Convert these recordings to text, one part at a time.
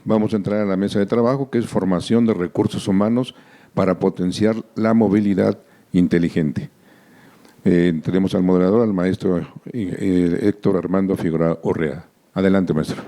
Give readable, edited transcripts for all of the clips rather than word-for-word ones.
Vamos a entrar a la mesa de trabajo, que es formación de recursos humanos para potenciar la movilidad inteligente. Tenemos al moderador, al maestro Héctor Armando Figueroa Urrea. Adelante, maestro.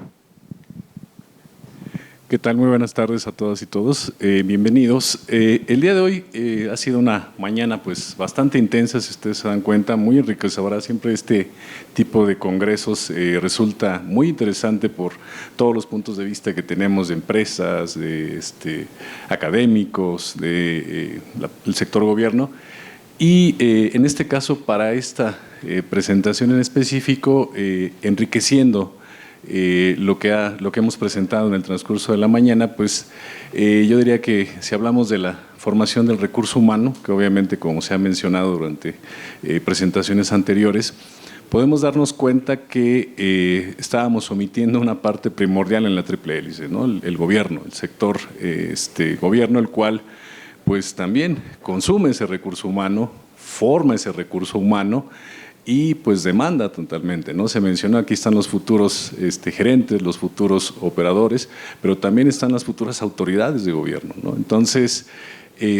¿Qué tal? Muy buenas tardes a todas y todos. Bienvenidos. El día de hoy ha sido una mañana pues bastante intensa, si ustedes se dan cuenta, muy enriquecedora. Siempre este tipo de congresos resulta muy interesante por todos los puntos de vista que tenemos de empresas, de académicos, del sector gobierno. Y en este caso, para esta presentación en específico, enriqueciendo lo que hemos presentado en el transcurso de la mañana, pues yo diría que si hablamos de la formación del recurso humano, que obviamente como se ha mencionado durante presentaciones anteriores, podemos darnos cuenta que estábamos omitiendo una parte primordial en la triple hélice, ¿no? El gobierno, el sector gobierno, el cual pues también consume ese recurso humano, forma ese recurso humano y pues demanda totalmente, ¿no? Se mencionó, aquí están los futuros gerentes, los futuros operadores, pero también están las futuras autoridades de gobierno, ¿no? Entonces,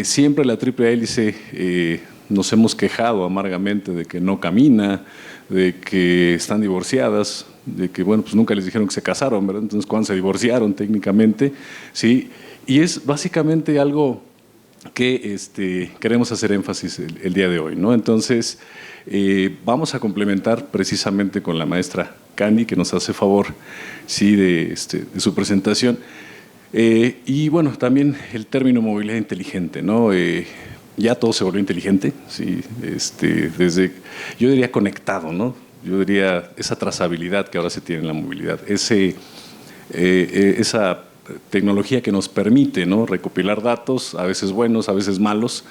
siempre la triple hélice nos hemos quejado amargamente de que no camina, de que están divorciadas, de que, bueno, pues nunca les dijeron que se casaron, ¿verdad? Entonces, ¿cuándo se divorciaron técnicamente? Sí, y es básicamente algo que queremos hacer énfasis el día de hoy, ¿no? Entonces, vamos a complementar precisamente con la maestra Candy, que nos hace favor, sí, de su presentación. Y bueno, también el término movilidad inteligente, ¿no? Ya todo se volvió inteligente, sí, desde, yo diría conectado, ¿no? Yo diría esa trazabilidad que ahora se tiene en la movilidad, esa tecnología que nos permite, ¿no?, recopilar datos, a veces buenos, a veces malos,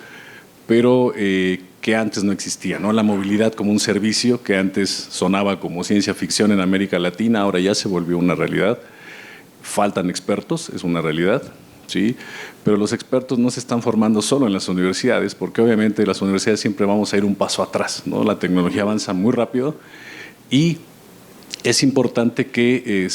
pero que antes no existía, ¿no? La movilidad como un servicio que antes sonaba como ciencia ficción en América Latina, ahora ya se volvió una realidad. Faltan expertos, es una realidad, ¿sí? Pero los expertos no se están formando solo en las universidades, porque obviamente las universidades siempre vamos a ir un paso atrás, ¿no? La tecnología avanza muy rápido y es importante que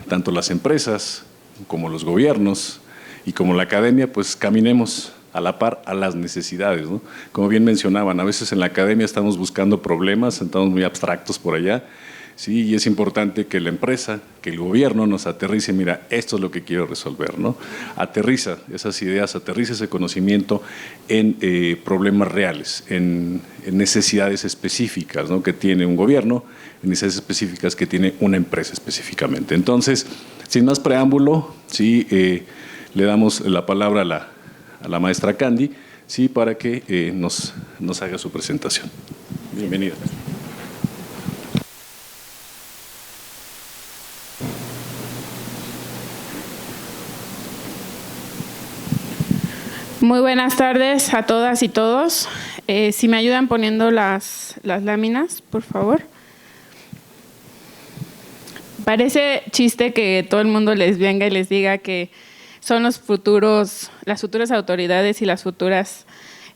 tanto las empresas como los gobiernos y como la academia, pues caminemos a la par a las necesidades, ¿no? Como bien mencionaban, a veces en la academia estamos buscando problemas, estamos muy abstractos por allá, ¿sí? Y es importante que la empresa, que el gobierno nos aterrice, mira, esto es lo que quiero resolver, ¿no? Aterriza esas ideas, aterriza ese conocimiento en problemas reales, en necesidades específicas, ¿no?, que tiene un gobierno, en necesidades específicas que tiene una empresa específicamente. Entonces, sin más preámbulo, sí, le damos la palabra a la maestra Candy, sí, para que nos haga su presentación. Bienvenida. Muy buenas tardes a todas y todos. Si me ayudan poniendo las láminas, por favor. Parece chiste que todo el mundo les venga y les diga que son las futuras autoridades y las futuras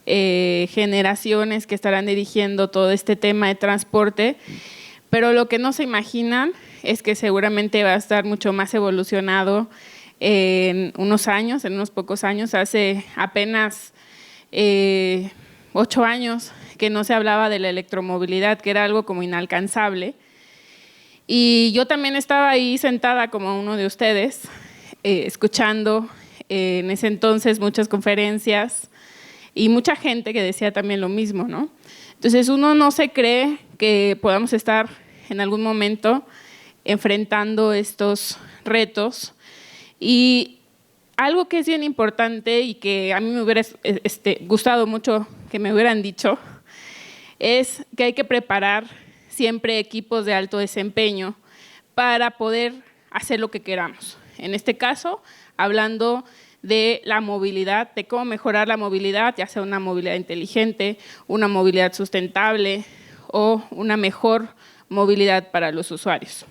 generaciones que estarán dirigiendo todo este tema de transporte, pero lo que no se imaginan es que seguramente va a estar mucho más evolucionado en unos años, en unos pocos años. Hace apenas 8 años que no se hablaba de la electromovilidad, que era algo como inalcanzable. Y yo también estaba ahí sentada como uno de ustedes, escuchando en ese entonces muchas conferencias y mucha gente que decía también lo mismo, ¿no? Entonces uno no se cree que podamos estar en algún momento enfrentando estos retos. Y algo que es bien importante y que a mí me hubiera gustado mucho que me hubieran dicho es que hay que preparar siempre equipos de alto desempeño para poder hacer lo que queramos. En este caso, hablando de la movilidad, de cómo mejorar la movilidad, ya sea una movilidad inteligente, una movilidad sustentable o una mejor movilidad para los usuarios.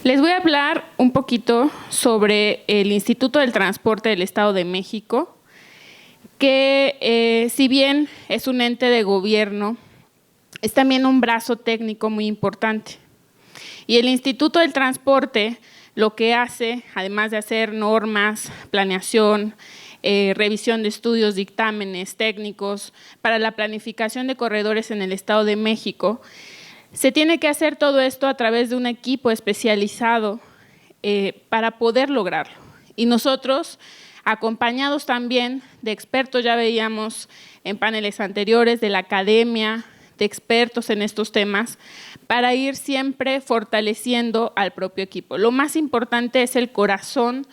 Les voy a hablar un poquito sobre el Instituto del Transporte del Estado de México, que si bien es un ente de gobierno es también un brazo técnico muy importante. Y el Instituto del Transporte lo que hace, además de hacer normas, planeación, revisión de estudios, dictámenes técnicos para la planificación de corredores en el Estado de México, se tiene que hacer todo esto a través de un equipo especializado para poder lograrlo. Y nosotros, acompañados también de expertos, ya veíamos en paneles anteriores, de la academia, de expertos en estos temas, para ir siempre fortaleciendo al propio equipo. Lo más importante es el corazón,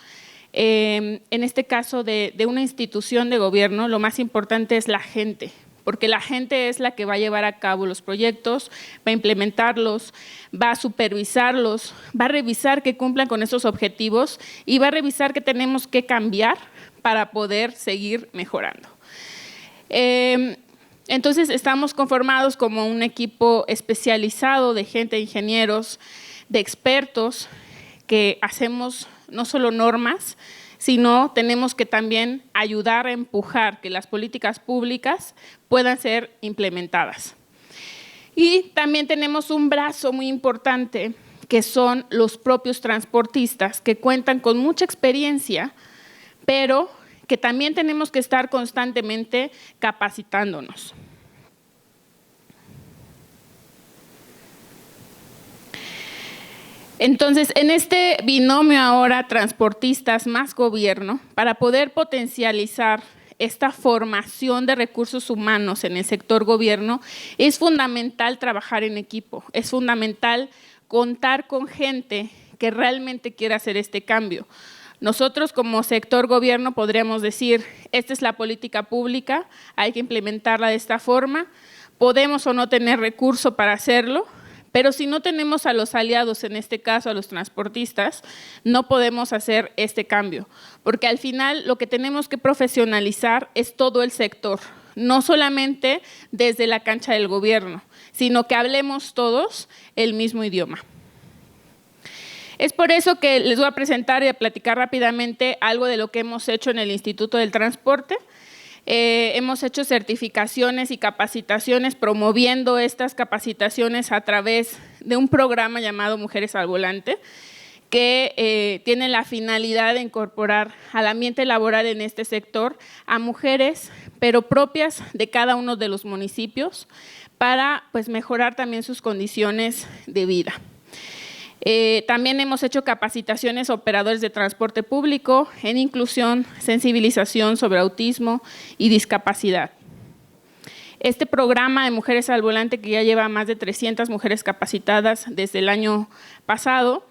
en este caso de una institución de gobierno, lo más importante es la gente, porque la gente es la que va a llevar a cabo los proyectos, va a implementarlos, va a supervisarlos, va a revisar que cumplan con esos objetivos y va a revisar qué tenemos que cambiar para poder seguir mejorando. Entonces, estamos conformados como un equipo especializado de gente, de ingenieros, de expertos, que hacemos no solo normas, sino tenemos que también ayudar a empujar que las políticas públicas puedan ser implementadas. Y también tenemos un brazo muy importante, que son los propios transportistas, que cuentan con mucha experiencia, pero que también tenemos que estar constantemente capacitándonos. Entonces, en este binomio ahora transportistas más gobierno, para poder potencializar esta formación de recursos humanos en el sector gobierno, es fundamental trabajar en equipo, es fundamental contar con gente que realmente quiera hacer este cambio. Nosotros como sector gobierno podríamos decir, esta es la política pública, hay que implementarla de esta forma, podemos o no tener recurso para hacerlo, pero si no tenemos a los aliados, en este caso a los transportistas, no podemos hacer este cambio, porque al final lo que tenemos que profesionalizar es todo el sector, no solamente desde la cancha del gobierno, sino que hablemos todos el mismo idioma. Es por eso que les voy a presentar y a platicar rápidamente algo de lo que hemos hecho en el Instituto del Transporte. Hemos hecho certificaciones y capacitaciones, promoviendo estas capacitaciones a través de un programa llamado Mujeres al Volante, que tiene la finalidad de incorporar al ambiente laboral en este sector a mujeres, pero propias de cada uno de los municipios, para mejorar también sus condiciones de vida. También hemos hecho capacitaciones a operadores de transporte público en inclusión, sensibilización sobre autismo y discapacidad. Este programa de Mujeres al Volante, que ya lleva más de 300 mujeres capacitadas desde el año pasado,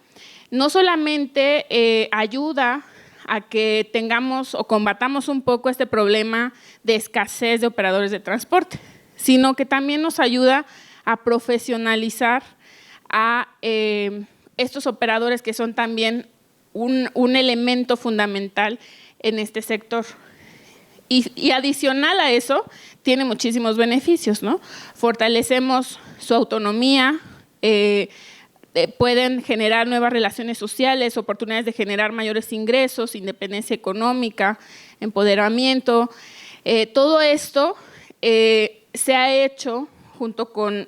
no solamente ayuda a que tengamos o combatamos un poco este problema de escasez de operadores de transporte, sino que también nos ayuda a profesionalizar a estos operadores, que son también un elemento fundamental en este sector. Y adicional a eso, tiene muchísimos beneficios, ¿no? Fortalecemos su autonomía, pueden generar nuevas relaciones sociales, oportunidades de generar mayores ingresos, independencia económica, empoderamiento. Todo esto se ha hecho junto con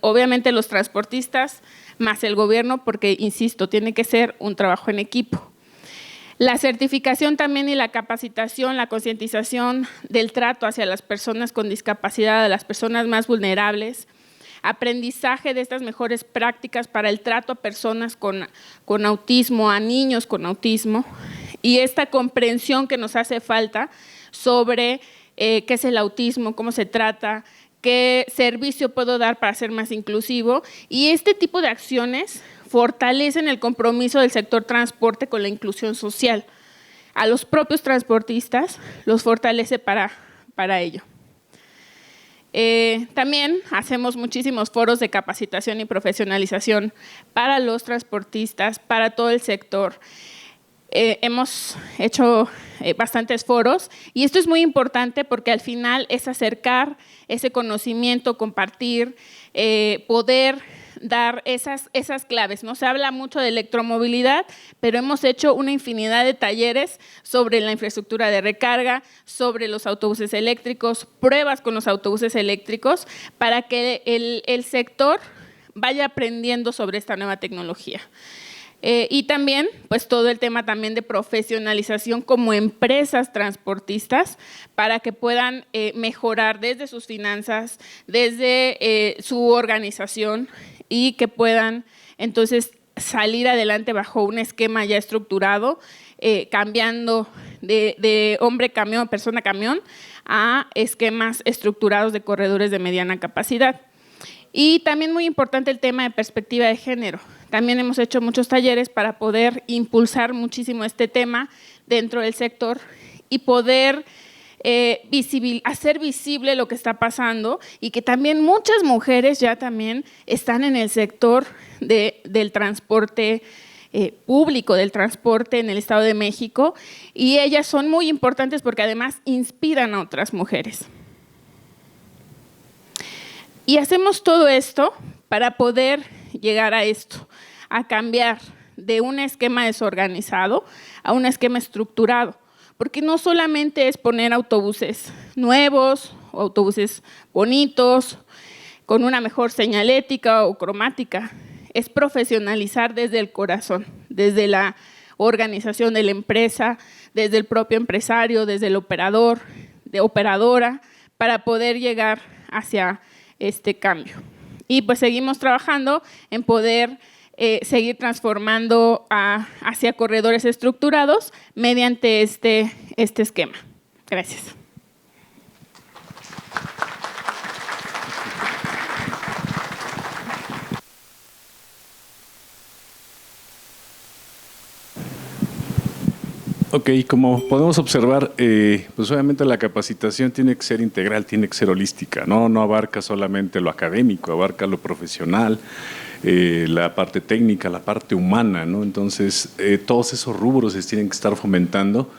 obviamente los transportistas, más el gobierno, porque, insisto, tiene que ser un trabajo en equipo. La certificación también y la capacitación, la concientización del trato hacia las personas con discapacidad, a las personas más vulnerables, aprendizaje de estas mejores prácticas para el trato a personas con autismo, a niños con autismo, y esta comprensión que nos hace falta sobre qué es el autismo, cómo se trata, qué servicio puedo dar para ser más inclusivo, y este tipo de acciones fortalecen el compromiso del sector transporte con la inclusión social. A los propios transportistas los fortalece para ello. También hacemos muchísimos foros de capacitación y profesionalización para los transportistas, para todo el sector. Hemos hecho bastantes foros, y esto es muy importante porque al final es acercar ese conocimiento, compartir, poder dar esas claves, ¿no? Se habla mucho de electromovilidad, pero hemos hecho una infinidad de talleres sobre la infraestructura de recarga, sobre los autobuses eléctricos, pruebas con los autobuses eléctricos, para que el sector vaya aprendiendo sobre esta nueva tecnología. Y también, pues todo el tema también de profesionalización como empresas transportistas para que puedan mejorar desde sus finanzas, desde su organización y que puedan entonces salir adelante bajo un esquema ya estructurado, cambiando de hombre camión, persona camión, a esquemas estructurados de corredores de mediana capacidad. Y también muy importante el tema de perspectiva de género. También hemos hecho muchos talleres para poder impulsar muchísimo este tema dentro del sector y poder hacer visible lo que está pasando y que también muchas mujeres ya también están en el sector del transporte público, del transporte en el Estado de México, y ellas son muy importantes porque además inspiran a otras mujeres. Y hacemos todo esto para poder llegar a esto, a cambiar de un esquema desorganizado a un esquema estructurado, porque no solamente es poner autobuses nuevos o autobuses bonitos, con una mejor señalética o cromática, es profesionalizar desde el corazón, desde la organización de la empresa, desde el propio empresario, desde el operador, de operadora, para poder llegar hacia este cambio. Y pues seguimos trabajando en poder seguir transformando hacia corredores estructurados mediante este esquema. Gracias. Ok, como podemos observar, pues obviamente la capacitación tiene que ser integral, tiene que ser holística, no abarca solamente lo académico, abarca lo profesional, la parte técnica, la parte humana, ¿no? Entonces, todos esos rubros se tienen que estar fomentando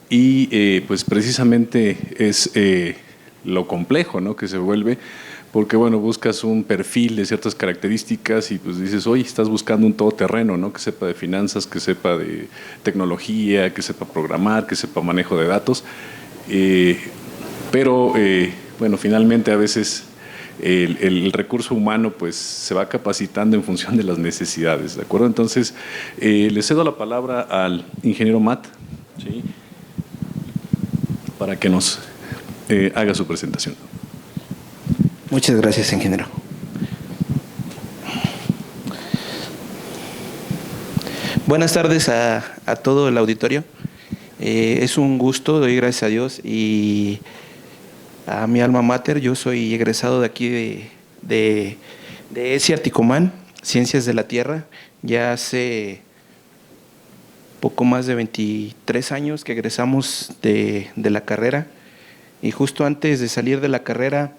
y pues precisamente es lo complejo, ¿no?, que se vuelve, porque bueno, buscas un perfil de ciertas características y pues dices, oye, estás buscando un todoterreno, ¿no?, que sepa de finanzas, que sepa de tecnología, que sepa programar, que sepa manejo de datos, pero bueno, finalmente a veces el recurso humano pues se va capacitando en función de las necesidades, ¿de acuerdo? Entonces, le cedo la palabra al ingeniero Matt, ¿sí?, para que nos haga su presentación. Muchas gracias, ingeniero. Buenas tardes a todo el auditorio. Es un gusto, doy gracias a Dios y a mi alma mater. Yo soy egresado de aquí de ESI Articomán, Ciencias de la Tierra. Ya hace poco más de 23 años que egresamos de la carrera, y justo antes de salir de la carrera,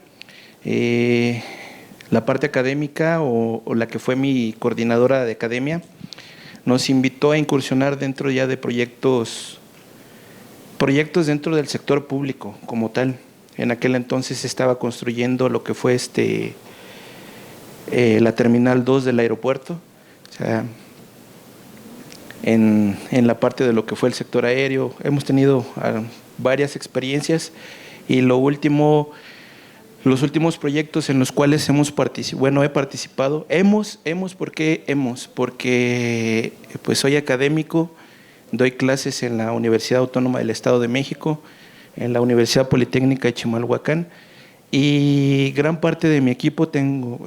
la parte académica o la que fue mi coordinadora de academia nos invitó a incursionar dentro ya de proyectos dentro del sector público como tal. En aquel entonces se estaba construyendo lo que fue la Terminal 2 del aeropuerto, o sea, en la parte de lo que fue el sector aéreo. Hemos tenido varias experiencias y los últimos proyectos en los cuales he participado, porque pues soy académico, doy clases en la Universidad Autónoma del Estado de México, en la Universidad Politécnica de Chimalhuacán, y gran parte de mi equipo tengo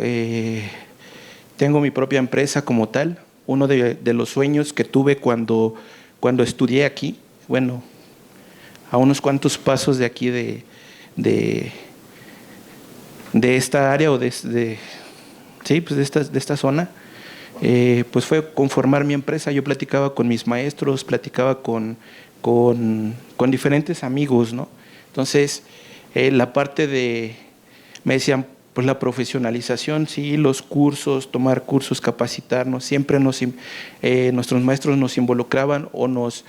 mi propia empresa como tal. Uno de los sueños que tuve cuando estudié aquí, bueno, a unos cuantos pasos de aquí de esta área o de esta zona, pues fue conformar mi empresa. Yo platicaba con mis maestros, platicaba con diferentes amigos, ¿no? Entonces, la parte me decían, pues la profesionalización, sí, los cursos, tomar cursos, capacitarnos, siempre nuestros maestros nos involucraban o nos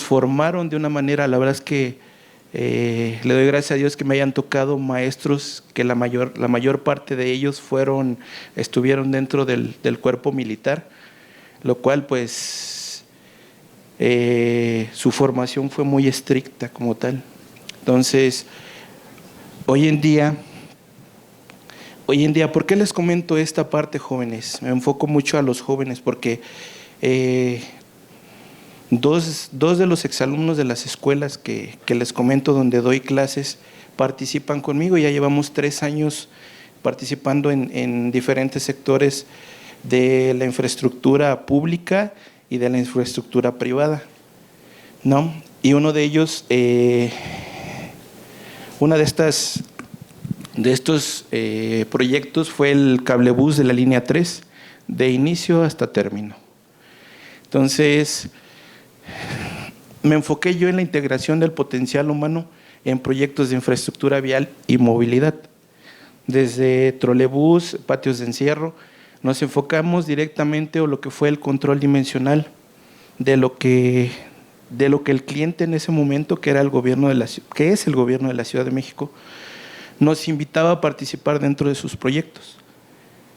formaron de una manera, la verdad es que Le doy gracias a Dios que me hayan tocado maestros que la mayor parte de ellos estuvieron dentro del cuerpo militar, lo cual pues su formación fue muy estricta como tal. Entonces, hoy en día, ¿por qué les comento esta parte, jóvenes? Me enfoco mucho a los jóvenes porque dos de los exalumnos de las escuelas que les comento donde doy clases participan conmigo. Ya llevamos 3 años participando en diferentes sectores de la infraestructura pública y de la infraestructura privada, ¿no? Y uno de ellos, una de estos proyectos fue el cablebús de la línea 3, de inicio hasta término. Entonces, me enfoqué yo en la integración del potencial humano en proyectos de infraestructura vial y movilidad. Desde trolebús, patios de encierro, nos enfocamos directamente en lo que fue el control dimensional de lo que el cliente en ese momento, que es el gobierno de la Ciudad de México, nos invitaba a participar dentro de sus proyectos.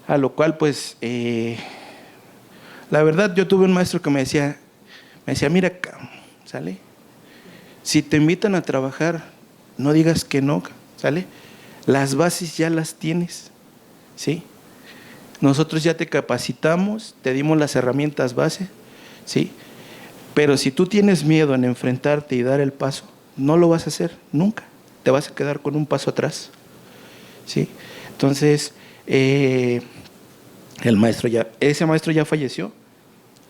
A lo cual, pues, la verdad, yo tuve un maestro que me decía, mira, ¿sale? Si te invitan a trabajar, no digas que no, ¿sale? Las bases ya las tienes, ¿sí? Nosotros ya te capacitamos, te dimos las herramientas base, ¿sí? Pero si tú tienes miedo en enfrentarte y dar el paso, no lo vas a hacer nunca. Te vas a quedar con un paso atrás, ¿sí? Entonces, ese maestro ya falleció,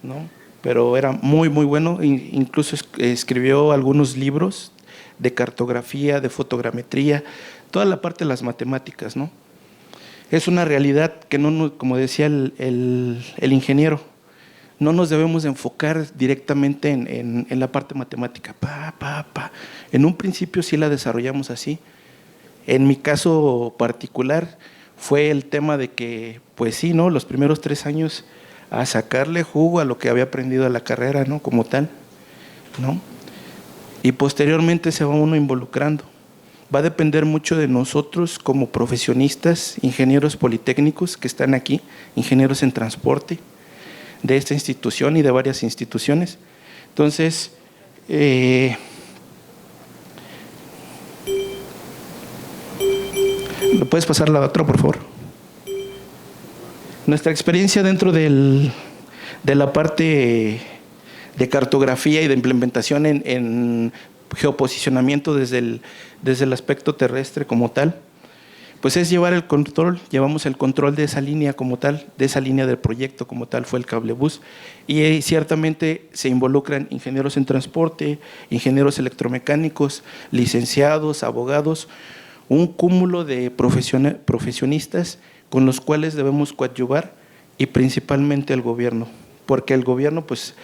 ¿no? Pero era muy, muy bueno. Incluso escribió algunos libros de cartografía, de fotogrametría, toda la parte de las matemáticas, ¿no? Es una realidad que no, como decía el ingeniero, no nos debemos enfocar directamente en la parte matemática. En un principio sí la desarrollamos así. En mi caso particular fue el tema de que, pues sí, ¿no? Los primeros 3 años a sacarle jugo a lo que había aprendido a la carrera, ¿no? Como tal, ¿no? Y posteriormente se va uno involucrando. Va a depender mucho de nosotros como profesionistas, ingenieros politécnicos que están aquí, ingenieros en transporte, de esta institución y de varias instituciones. Entonces, ¿me puedes pasar la otra, por favor? Nuestra experiencia dentro de la parte de cartografía y de implementación en geoposicionamiento desde el aspecto terrestre como tal, pues es llevar el control, llevamos el control de esa línea como tal, de esa línea del proyecto como tal, fue el cablebús, y ciertamente se involucran ingenieros en transporte, ingenieros electromecánicos, licenciados, abogados, un cúmulo de profesionistas con los cuales debemos coadyuvar, y principalmente el gobierno, porque el gobierno, pues,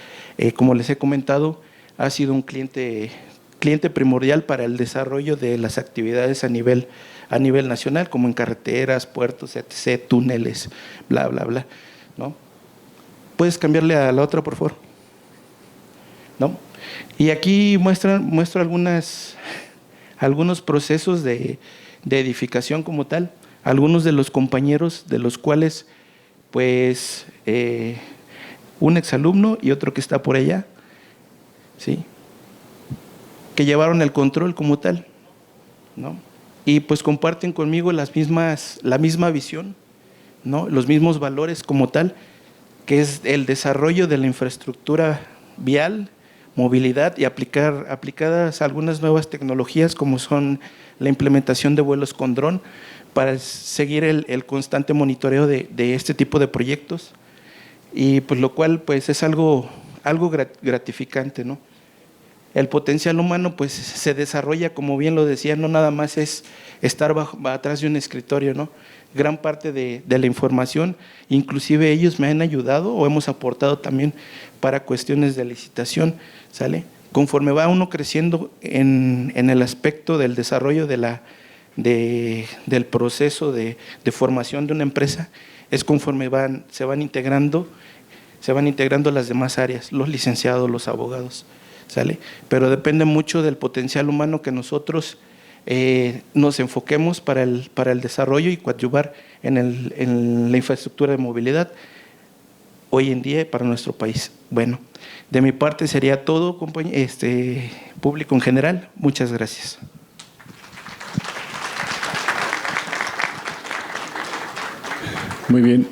como les he comentado, ha sido un cliente primordial para el desarrollo de las actividades a nivel nacional, como en carreteras, puertos, etc., túneles, bla, bla, bla, ¿no? ¿Puedes cambiarle a la otra, por favor? ¿No? Y aquí muestro algunos procesos de edificación como tal, algunos de los compañeros de los cuales, pues, un exalumno y otro que está por allá, ¿sí?, que llevaron el control como tal, ¿no? Y pues comparten conmigo la misma visión, ¿no? Los mismos valores como tal, que es el desarrollo de la infraestructura vial, movilidad y aplicadas algunas nuevas tecnologías como son la implementación de vuelos con dron para seguir el constante monitoreo de este tipo de proyectos, y pues lo cual pues es algo gratificante, ¿no? El potencial humano pues se desarrolla, como bien lo decía, no nada más es estar atrás de un escritorio, ¿no? Gran parte de la información, inclusive ellos me han ayudado o hemos aportado también para cuestiones de licitación, ¿sale? Conforme va uno creciendo en el aspecto del desarrollo del proceso de formación de una empresa, es conforme se van integrando las demás áreas, los licenciados, los abogados. ¿sale? Pero depende mucho del potencial humano que nosotros nos enfoquemos para el desarrollo y coadyuvar en la infraestructura de movilidad hoy en día para nuestro país. Bueno, de mi parte sería todo, público en general. Muchas gracias. Muy bien,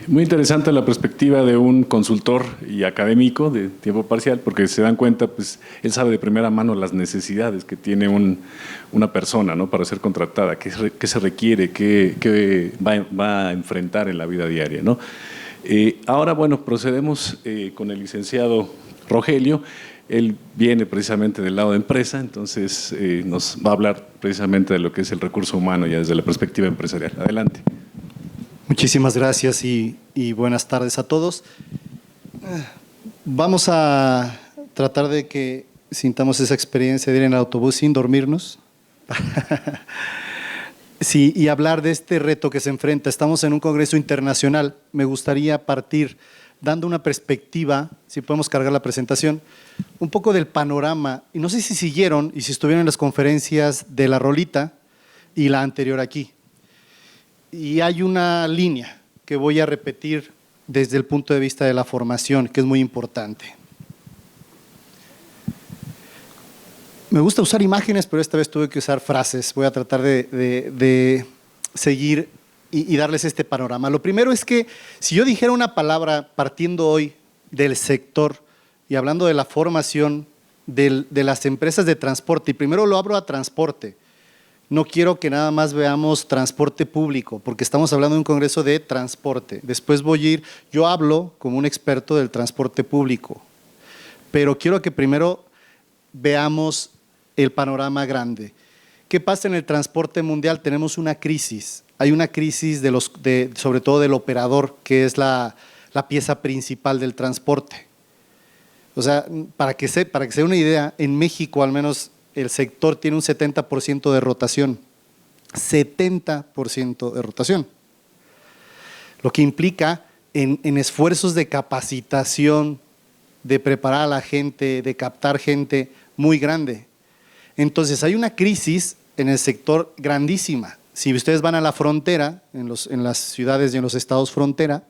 muy interesante la perspectiva de un consultor y académico de tiempo parcial, porque se dan cuenta, pues él sabe de primera mano las necesidades que tiene una persona, ¿no?, para ser contratada, qué se requiere, qué va a enfrentar en la vida diaria, ¿no? Ahora, bueno, procedemos con el licenciado Rogelio. Él viene precisamente del lado de empresa, entonces nos va a hablar precisamente de lo que es el recurso humano ya desde la perspectiva empresarial. Adelante. Muchísimas gracias y buenas tardes a todos. Vamos a tratar de que sintamos esa experiencia de ir en el autobús sin dormirnos. Sí, y hablar de este reto que se enfrenta. Estamos en un congreso internacional. Me gustaría partir dando una perspectiva, si podemos cargar la presentación, un poco del panorama. Y no sé si siguieron y si estuvieron en las conferencias de La Rolita y la anterior aquí. Y hay una línea que voy a repetir desde el punto de vista de la formación, que es muy importante. Me gusta usar imágenes, pero esta vez tuve que usar frases. Voy a tratar de seguir y darles este panorama. Lo primero es que si yo dijera una palabra partiendo hoy del sector y hablando de la formación de las empresas de transporte, y primero lo abro a transporte. No quiero que nada más veamos transporte público, porque estamos hablando de un congreso de transporte. Después yo hablo como un experto del transporte público, pero quiero que primero veamos el panorama grande. ¿Qué pasa en el transporte mundial? Tenemos una crisis. Hay una crisis sobre todo del operador, que es la pieza principal del transporte. O sea, para que se dé una idea, en México al menos el sector tiene un 70% de rotación. 70% de rotación. Lo que implica en esfuerzos de capacitación, de preparar a la gente, de captar gente muy grande. Entonces hay una crisis en el sector grandísima. Si ustedes van a la frontera, en las ciudades y en los estados frontera,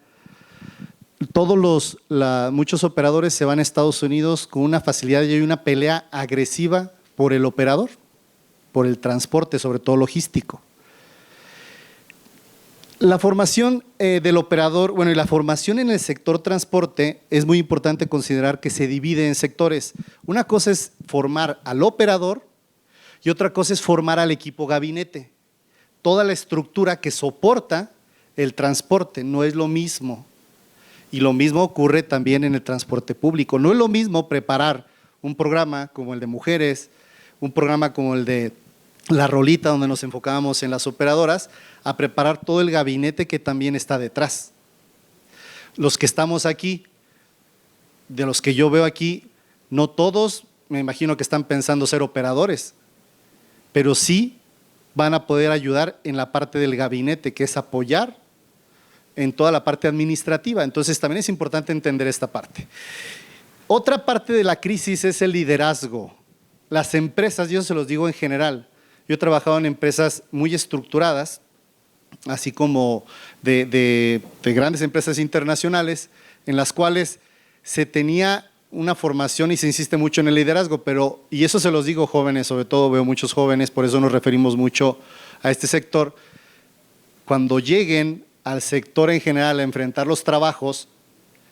muchos operadores se van a Estados Unidos con una facilidad y hay una pelea agresiva por el operador, por el transporte, sobre todo logístico. La formación del operador, y la formación en el sector transporte es muy importante considerar que se divide en sectores. Una cosa es formar al operador y otra cosa es formar al equipo gabinete. Toda la estructura que soporta el transporte no es lo mismo. Y lo mismo ocurre también en el transporte público. No es lo mismo preparar un programa como el de mujeres, un programa como el de La Rolita, donde nos enfocábamos en las operadoras, a preparar todo el gabinete que también está detrás. Los que estamos aquí, de los que yo veo aquí, no todos, me imagino que están pensando ser operadores, pero sí van a poder ayudar en la parte del gabinete, que es apoyar en toda la parte administrativa. Entonces también es importante entender esta parte. Otra parte de la crisis es el liderazgo. Las empresas, yo se los digo en general, yo he trabajado en empresas muy estructuradas, así como de grandes empresas internacionales, en las cuales se tenía una formación y se insiste mucho en el liderazgo, y eso se los digo jóvenes, sobre todo veo muchos jóvenes, por eso nos referimos mucho a este sector. Cuando lleguen al sector en general a enfrentar los trabajos,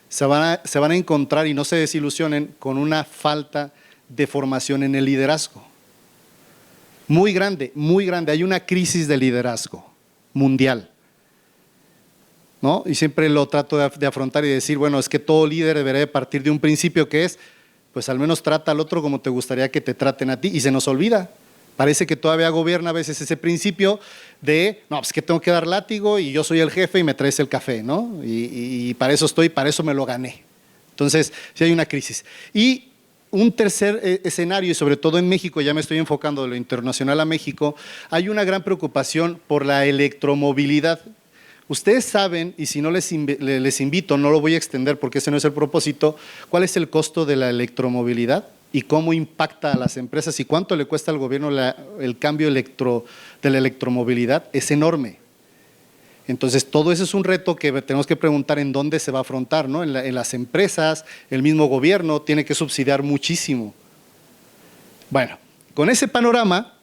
se van a encontrar, y no se desilusionen, con una falta de formación en el liderazgo. Muy grande, hay una crisis de liderazgo mundial, ¿no? Y siempre lo trato de afrontar y decir, bueno, es que todo líder debería de partir de un principio que es, pues al menos trata al otro como te gustaría que te traten a ti, y se nos olvida. Parece que todavía gobierna a veces ese principio de, no, pues que tengo que dar látigo y yo soy el jefe y me traes el café, ¿no? Y para eso estoy, para eso me lo gané. Entonces, sí hay una crisis. Y un tercer escenario, y sobre todo en México, ya me estoy enfocando de lo internacional a México, hay una gran preocupación por la electromovilidad. Ustedes saben, y si no les invito, no lo voy a extender porque ese no es el propósito, ¿cuál es el costo de la electromovilidad? y cómo impacta a las empresas y cuánto le cuesta al gobierno el cambio de la electromovilidad es enorme. Entonces, todo eso es un reto que tenemos que preguntar en dónde se va a afrontar, ¿no? En las empresas, el mismo gobierno tiene que subsidiar muchísimo. Bueno, con ese panorama,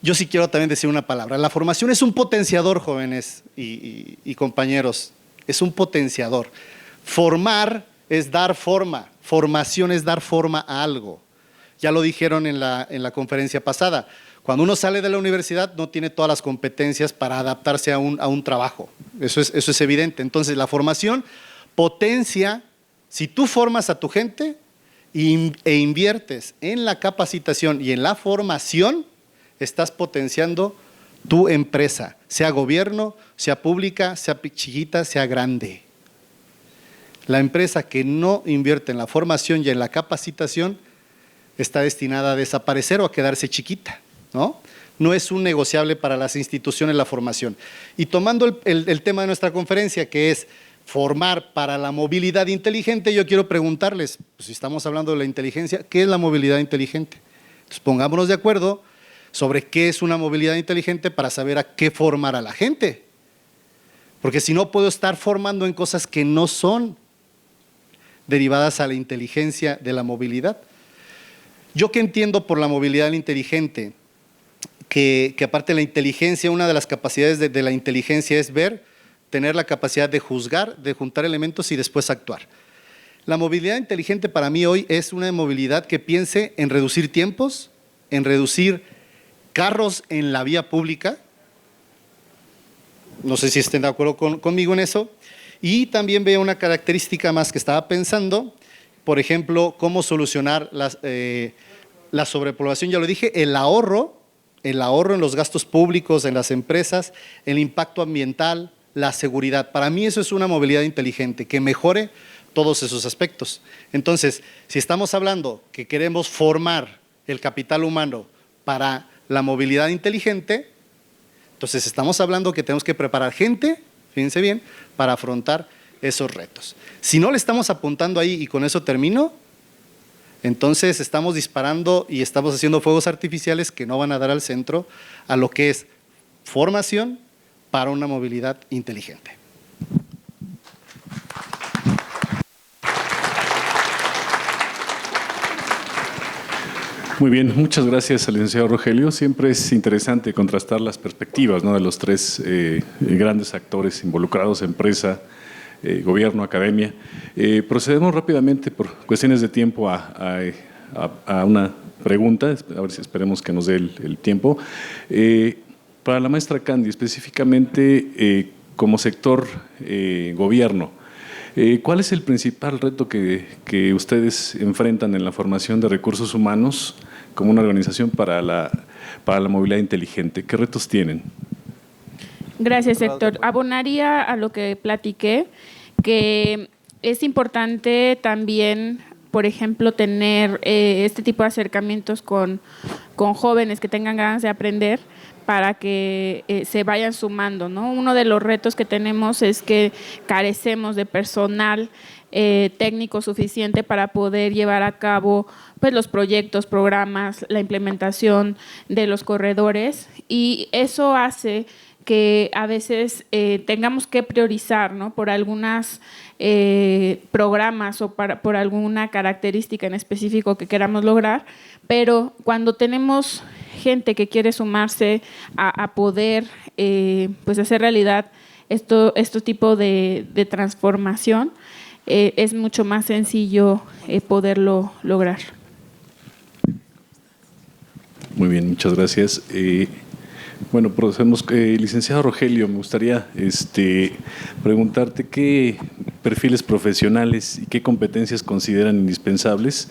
yo sí quiero también decir una palabra. La formación es un potenciador, jóvenes y compañeros, es un potenciador. Formar es dar forma, formación es dar forma a algo. Ya lo dijeron en la conferencia pasada. Cuando uno sale de la universidad no tiene todas las competencias para adaptarse a un trabajo. Eso es evidente. Entonces, la formación potencia, si tú formas a tu gente e inviertes en la capacitación y en la formación, estás potenciando tu empresa, sea gobierno, sea pública, sea chiquita, sea grande. La empresa que no invierte en la formación y en la capacitación está destinada a desaparecer o a quedarse chiquita, ¿no? No es un negociable para las instituciones la formación. Y tomando el tema de nuestra conferencia, que es formar para la movilidad inteligente, yo quiero preguntarles, pues si estamos hablando de la inteligencia, ¿qué es la movilidad inteligente? Entonces, pongámonos de acuerdo sobre qué es una movilidad inteligente para saber a qué formar a la gente. Porque si no, puedo estar formando en cosas que no son derivadas a la inteligencia de la movilidad. Yo que entiendo por la movilidad inteligente, que aparte de la inteligencia, una de las capacidades de la inteligencia es ver, tener la capacidad de juzgar, de juntar elementos y después actuar. La movilidad inteligente para mí hoy es una movilidad que piense en reducir tiempos, en reducir carros en la vía pública. No sé si estén de acuerdo conmigo en eso. Y también veo una característica más que estaba pensando, por ejemplo, cómo solucionar la sobrepoblación. Ya lo dije, el ahorro en los gastos públicos, en las empresas, el impacto ambiental, la seguridad. Para mí eso es una movilidad inteligente, que mejore todos esos aspectos. Entonces, si estamos hablando que queremos formar el capital humano para la movilidad inteligente, entonces estamos hablando que tenemos que preparar gente, fíjense bien, para afrontar esos retos. Si no le estamos apuntando ahí, y con eso termino, entonces estamos disparando y estamos haciendo fuegos artificiales que no van a dar al centro a lo que es formación para una movilidad inteligente. Muy bien, muchas gracias al licenciado Rogelio. Siempre es interesante contrastar las perspectivas, ¿no?, de los tres grandes actores involucrados: empresa, gobierno, academia. Procedemos rápidamente, por cuestiones de tiempo, a una pregunta, a ver si esperemos que nos dé el tiempo. Para la maestra Candy, específicamente como sector gobierno, ¿cuál es el principal reto que ustedes enfrentan en la formación de recursos humanos como una organización para la movilidad inteligente? ¿Qué retos tienen? Gracias, Héctor. Abonaría a lo que platiqué, que es importante también, por ejemplo, tener este tipo de acercamientos con jóvenes que tengan ganas de aprender, para que se vayan sumando, ¿no? Uno de los retos que tenemos es que carecemos de personal técnico suficiente para poder llevar a cabo, pues, los proyectos, programas, la implementación de los corredores, y eso hace que a veces tengamos que priorizar, ¿no?, por algunos programas o por alguna característica en específico que queramos lograr, pero cuando tenemos gente que quiere sumarse a poder pues hacer realidad este tipo de transformación, es mucho más sencillo poderlo lograr. Muy bien, muchas gracias. Bueno, procedemos. Licenciado Rogelio, me gustaría preguntarte qué perfiles profesionales y qué competencias consideran indispensables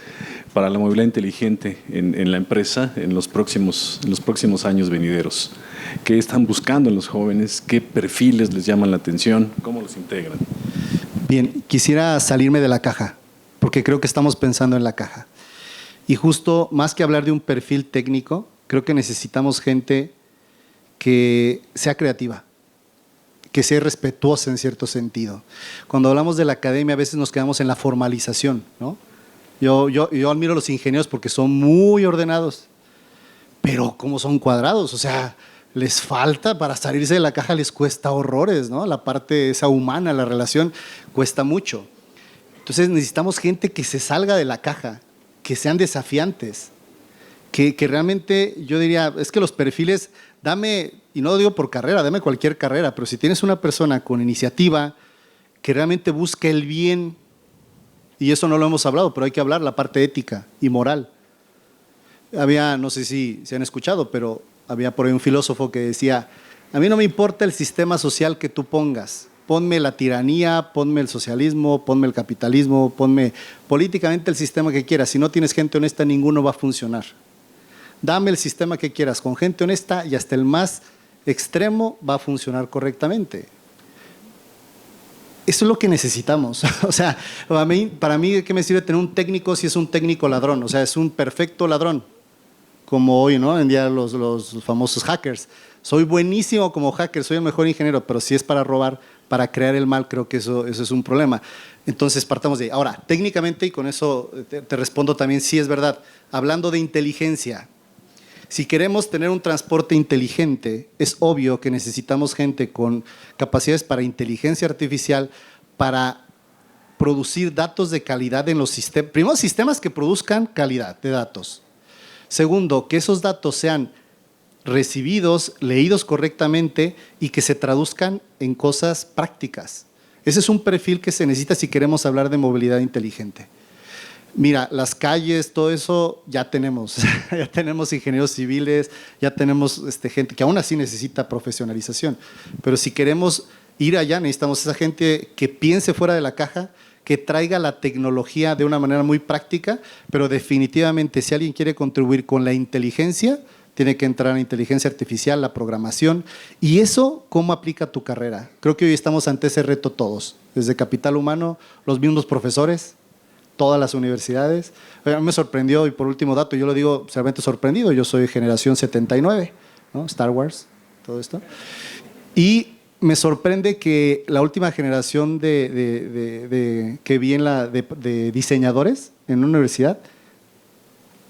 para la movilidad inteligente en la empresa en los próximos años venideros. ¿Qué están buscando en los jóvenes? ¿Qué perfiles les llaman la atención? ¿Cómo los integran? Bien, quisiera salirme de la caja, porque creo que estamos pensando en la caja. Y justo, más que hablar de un perfil técnico, creo que necesitamos gente que sea creativa, que sea respetuosa en cierto sentido. Cuando hablamos de la academia, a veces nos quedamos en la formalización, ¿no? Yo admiro a los ingenieros porque son muy ordenados, pero como son cuadrados, o sea, les falta para salirse de la caja, les cuesta horrores, ¿no? La parte esa humana, la relación, cuesta mucho. Entonces necesitamos gente que se salga de la caja, que sean desafiantes, que realmente yo diría, es que los perfiles, dame, y no lo digo por carrera, dame cualquier carrera, pero si tienes una persona con iniciativa que realmente busca el bien, y eso no lo hemos hablado, pero hay que hablar, la parte ética y moral. Había, no sé si se han escuchado, pero había por ahí un filósofo que decía, a mí no me importa el sistema social que tú pongas, ponme la tiranía, ponme el socialismo, ponme el capitalismo, ponme políticamente el sistema que quieras, si no tienes gente honesta ninguno va a funcionar. Dame el sistema que quieras, con gente honesta y hasta el más extremo va a funcionar correctamente. Eso es lo que necesitamos. O sea, para mí, ¿qué me sirve tener un técnico si es un técnico ladrón? O sea, es un perfecto ladrón, como hoy, ¿no? En día los famosos hackers. Soy buenísimo como hacker, soy el mejor ingeniero, pero si es para robar, para crear el mal, creo que eso es un problema. Entonces, partamos de ahí. Ahora, técnicamente, y con eso te respondo también, sí es verdad, hablando de inteligencia, si queremos tener un transporte inteligente, es obvio que necesitamos gente con capacidades para inteligencia artificial, para producir datos de calidad en los sistemas. Primero, sistemas que produzcan calidad de datos. Segundo, que esos datos sean recibidos, leídos correctamente y que se traduzcan en cosas prácticas. Ese es un perfil que se necesita si queremos hablar de movilidad inteligente. Mira, las calles, todo eso ya tenemos. Ya tenemos ingenieros civiles, ya tenemos gente que aún así necesita profesionalización. Pero si queremos ir allá, necesitamos esa gente que piense fuera de la caja, que traiga la tecnología de una manera muy práctica, pero definitivamente si alguien quiere contribuir con la inteligencia, tiene que entrar en inteligencia artificial, la programación. ¿Y eso cómo aplica a tu carrera? Creo que hoy estamos ante ese reto todos, desde capital humano, los mismos profesores, todas las universidades. A mí me sorprendió, y por último dato, yo lo digo realmente sorprendido, yo soy generación 79, ¿no? Star Wars, todo esto. Y me sorprende que la última generación que vi de diseñadores en una universidad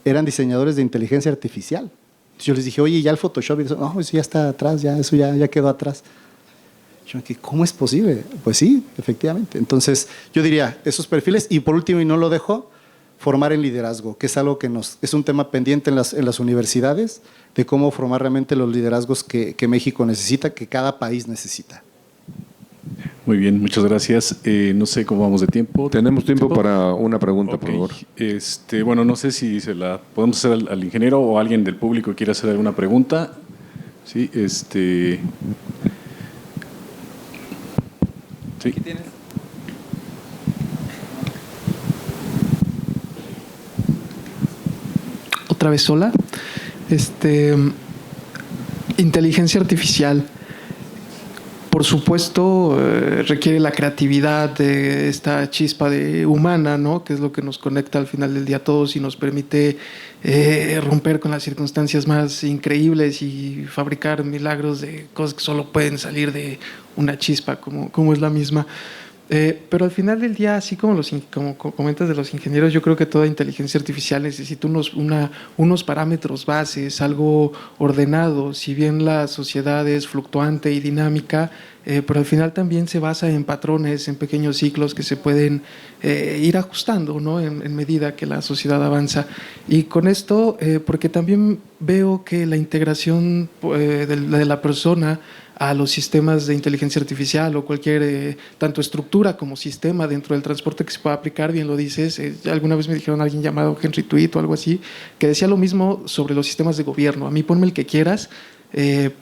eran diseñadores de inteligencia artificial. Entonces yo les dije, oye, ya el Photoshop, y no, eso ya está atrás, eso ya quedó atrás. Yo me dije, ¿cómo es posible? Pues sí, efectivamente. Entonces yo diría, esos perfiles, y por último, y no lo dejo, formar en liderazgo, que es algo que es un tema pendiente en las universidades, de cómo formar realmente los liderazgos que México necesita, que cada país necesita. Muy bien, muchas gracias. No sé cómo vamos de tiempo. Tenemos tiempo para una pregunta, Okay. por favor. Bueno, no sé si se la podemos hacer al ingeniero o alguien del público que quiera hacer alguna pregunta. Sí, Sí. Aquí tienes. Otra vez sola. Inteligencia artificial. Por supuesto, requiere la creatividad de esta chispa humana, ¿no? Que es lo que nos conecta al final del día a todos y nos permite romper con las circunstancias más increíbles y fabricar milagros de cosas que solo pueden salir de una chispa, como es la misma. Pero al final del día, así como comentas de los ingenieros, yo creo que toda inteligencia artificial necesita unos parámetros bases, algo ordenado. Si bien la sociedad es fluctuante y dinámica, pero al final también se basa en patrones, en pequeños ciclos que se pueden ir ajustando, ¿no? en medida que la sociedad avanza. Y con esto, porque también veo que la integración de la persona a los sistemas de inteligencia artificial o cualquier, tanto estructura como sistema dentro del transporte que se pueda aplicar, bien lo dices. Alguna vez me dijeron alguien llamado Henry Tweet o algo así, que decía lo mismo sobre los sistemas de gobierno. A mí ponme el que quieras,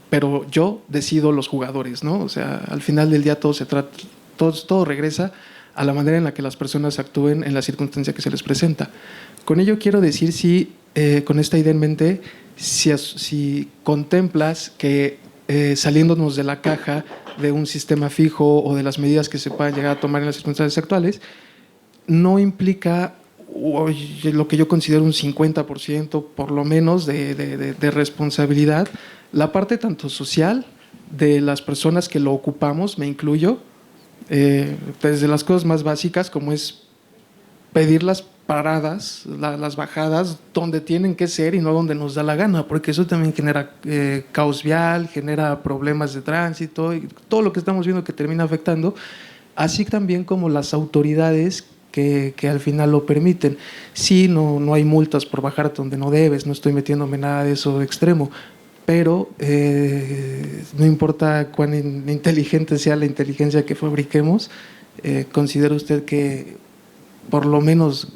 pero yo decido los jugadores, ¿no? O sea, al final del día todo regresa a la manera en la que las personas actúen en la circunstancia que se les presenta. Con ello quiero decir con esta idea en mente, si contemplas que saliéndonos de la caja de un sistema fijo o de las medidas que se puedan llegar a tomar en las circunstancias actuales, no implica lo que yo considero un 50% por lo menos de responsabilidad, la parte tanto social de las personas que lo ocupamos, me incluyo, desde las cosas más básicas como es pedir las paradas, las bajadas, donde tienen que ser y no donde nos da la gana, porque eso también genera caos vial, genera problemas de tránsito y todo lo que estamos viendo que termina afectando, así también como las autoridades que al final lo permiten. Sí, no hay multas por bajar donde no debes, no estoy metiéndome nada de eso extremo, pero no importa cuán inteligente sea la inteligencia que fabriquemos, ¿considera usted que por lo menos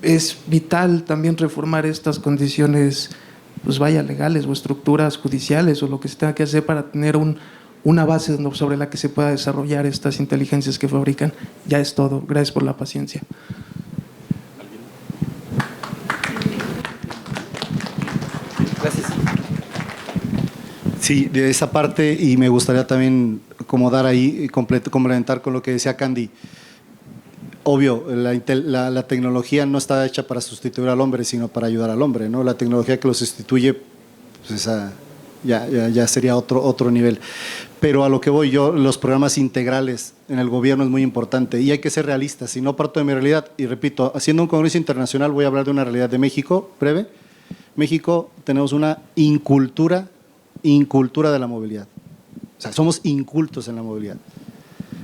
es vital también reformar estas condiciones, pues vaya, legales o estructuras judiciales o lo que se tenga que hacer para tener una base sobre la que se pueda desarrollar estas inteligencias que fabrican? Ya es todo. Gracias por la paciencia. Gracias. Sí, de esa parte, y me gustaría también como dar ahí, complementar con lo que decía Candy. Obvio, la tecnología no está hecha para sustituir al hombre, sino para ayudar al hombre, ¿no? La tecnología que lo sustituye, pues esa ya sería otro nivel. Pero a lo que voy yo, los programas integrales en el gobierno es muy importante y hay que ser realistas. Si no parto de mi realidad, y repito, haciendo un congreso internacional voy a hablar de una realidad de México, breve. México tenemos una incultura de la movilidad. O sea, somos incultos en la movilidad.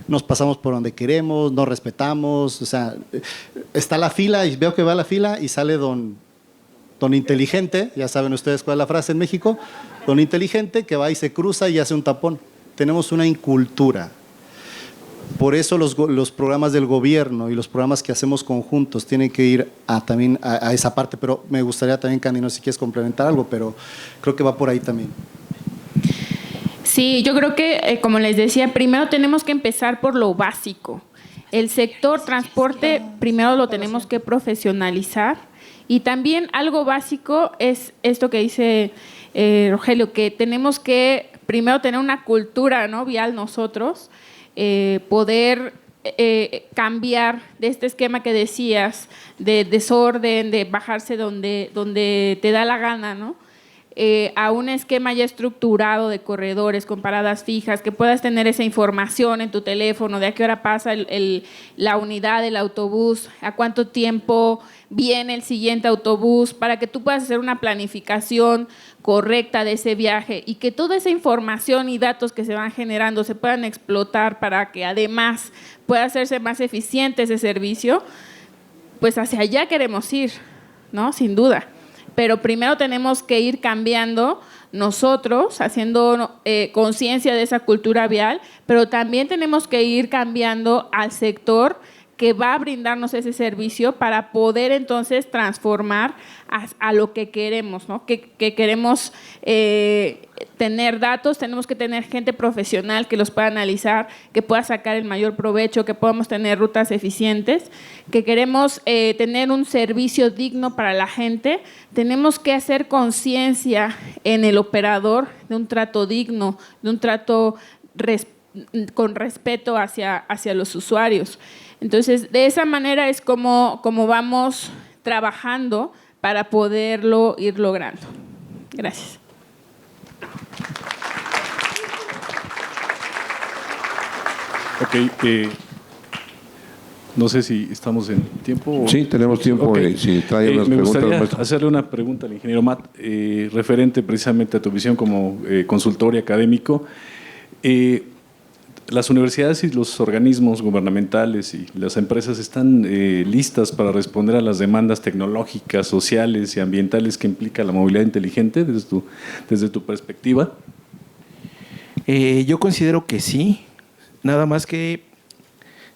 Nos pasamos por donde queremos, no respetamos, o sea, está la fila y veo que va la fila y sale don inteligente, ya saben ustedes cuál es la frase en México, don inteligente que va y se cruza y hace un tapón. Tenemos una incultura. Por eso los programas del gobierno y los programas que hacemos conjuntos tienen que ir también a esa parte, pero me gustaría también, Candy, no sé si quieres complementar algo, pero creo que va por ahí también. Sí, yo creo que, como les decía, primero tenemos que empezar por lo básico. El sector transporte primero lo tenemos que profesionalizar y también algo básico es esto que dice Rogelio, que tenemos que primero tener una cultura, ¿no?, vial nosotros, poder cambiar de este esquema que decías, de desorden, de bajarse donde te da la gana, ¿no?, a un esquema ya estructurado de corredores con paradas fijas, que puedas tener esa información en tu teléfono de a qué hora pasa la unidad del autobús, a cuánto tiempo viene el siguiente autobús, para que tú puedas hacer una planificación correcta de ese viaje y que toda esa información y datos que se van generando se puedan explotar para que además pueda hacerse más eficiente ese servicio. Pues hacia allá queremos ir, ¿no?, sin duda. Pero primero tenemos que ir cambiando nosotros, haciendo conciencia de esa cultura vial, pero también tenemos que ir cambiando al sector que va a brindarnos ese servicio para poder entonces transformar a lo que queremos, ¿no? Que queremos tener datos, tenemos que tener gente profesional que los pueda analizar, que pueda sacar el mayor provecho, que podamos tener rutas eficientes, que queremos tener un servicio digno para la gente. Tenemos que hacer conciencia en el operador de un trato digno, de un trato con respeto hacia los usuarios. Entonces, de esa manera es como vamos trabajando para poderlo ir logrando. Gracias. Ok, no sé si estamos en tiempo. Sí, tenemos tiempo. Okay. Si trae unas me preguntas, gustaría maestro. hacerle una pregunta al ingeniero Matt, referente precisamente a tu visión como consultor y académico. Las universidades y los organismos gubernamentales y las empresas están listas para responder a las demandas tecnológicas, sociales y ambientales que implica la movilidad inteligente desde tu perspectiva. Yo considero que sí, nada más que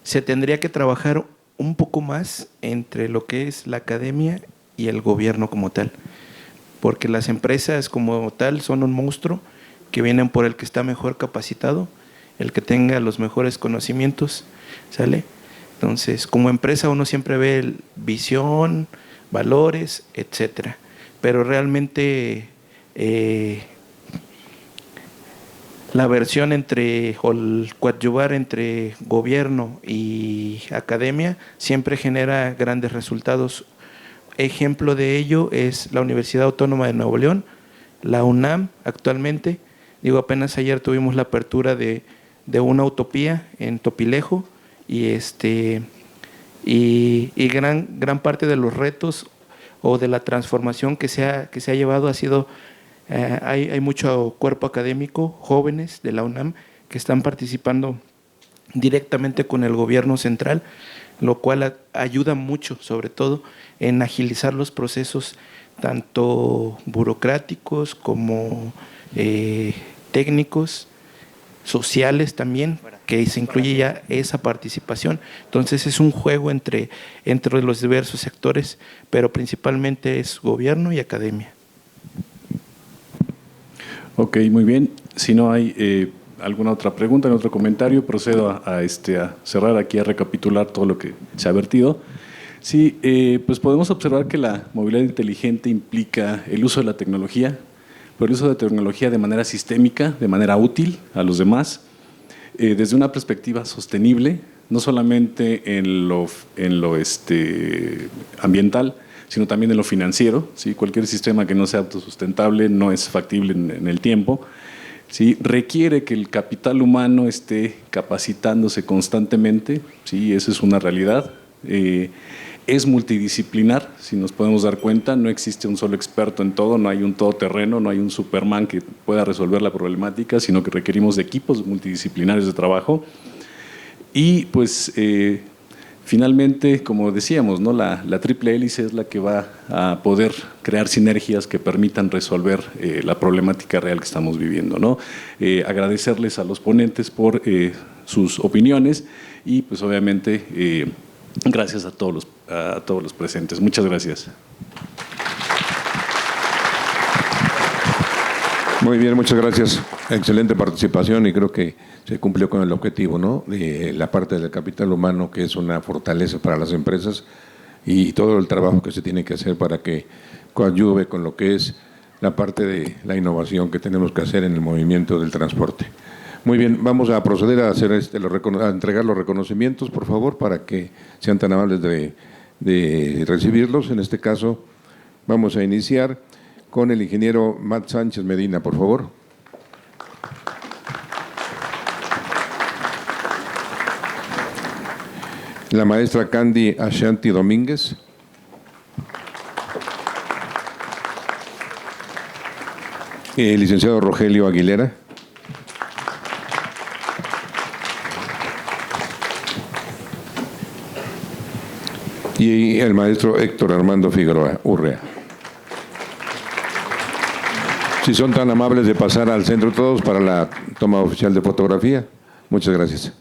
se tendría que trabajar un poco más entre lo que es la academia y el gobierno como tal, porque las empresas como tal son un monstruo que vienen por el que está mejor capacitado, el que tenga los mejores conocimientos, ¿sale? Entonces, como empresa uno siempre ve visión, valores, etcétera, pero realmente la versión o el coadyuvar entre gobierno y academia siempre genera grandes resultados. Ejemplo de ello es la Universidad Autónoma de Nuevo León, la UNAM actualmente. Apenas ayer tuvimos la apertura de una utopía en Topilejo y y gran parte de los retos o de la transformación que se ha llevado ha sido, hay mucho cuerpo académico, jóvenes de la UNAM, que están participando directamente con el gobierno central, lo cual ayuda mucho, sobre todo, en agilizar los procesos tanto burocráticos como técnicos, sociales también, que se incluye ya esa participación. Entonces es un juego entre los diversos sectores, pero principalmente es gobierno y academia. Ok, muy bien. Si no hay alguna otra pregunta, otro comentario, procedo a cerrar aquí, a recapitular todo lo que se ha vertido. Sí, pues podemos observar que la movilidad inteligente implica el uso de la tecnología, pero el uso de tecnología de manera sistémica, de manera útil a los demás, desde una perspectiva sostenible, no solamente en lo ambiental, sino también en lo financiero. ¿Sí? Cualquier sistema que no sea autosustentable no es factible en el tiempo. ¿Sí? Requiere que el capital humano esté capacitándose constantemente, ¿sí? Esa es una realidad. Es multidisciplinar, si nos podemos dar cuenta, no existe un solo experto en todo, no hay un todoterreno, no hay un Superman que pueda resolver la problemática, sino que requerimos de equipos multidisciplinarios de trabajo. Y pues finalmente, como decíamos, ¿no? la triple hélice es la que va a poder crear sinergias que permitan resolver la problemática real que estamos viviendo, ¿no? Agradecerles a los ponentes por sus opiniones y pues obviamente gracias a todos los presentes. Muchas gracias. Muy bien, muchas gracias. Excelente participación y creo que se cumplió con el objetivo, ¿no? De la parte del capital humano, que es una fortaleza para las empresas, y todo el trabajo que se tiene que hacer para que coadyuve con lo que es la parte de la innovación que tenemos que hacer en el movimiento del transporte. Muy bien, vamos a proceder a hacer a entregar los reconocimientos, por favor, para que sean tan amables de recibirlos. En este caso, vamos a iniciar con el ingeniero Matt Sánchez Medina, por favor. La maestra Candy Ashanti Domínguez. El licenciado Rogelio Aguilera. Y el maestro Héctor Armando Figueroa Urrea. Si son tan amables de pasar al centro todos para la toma oficial de fotografía. Muchas gracias.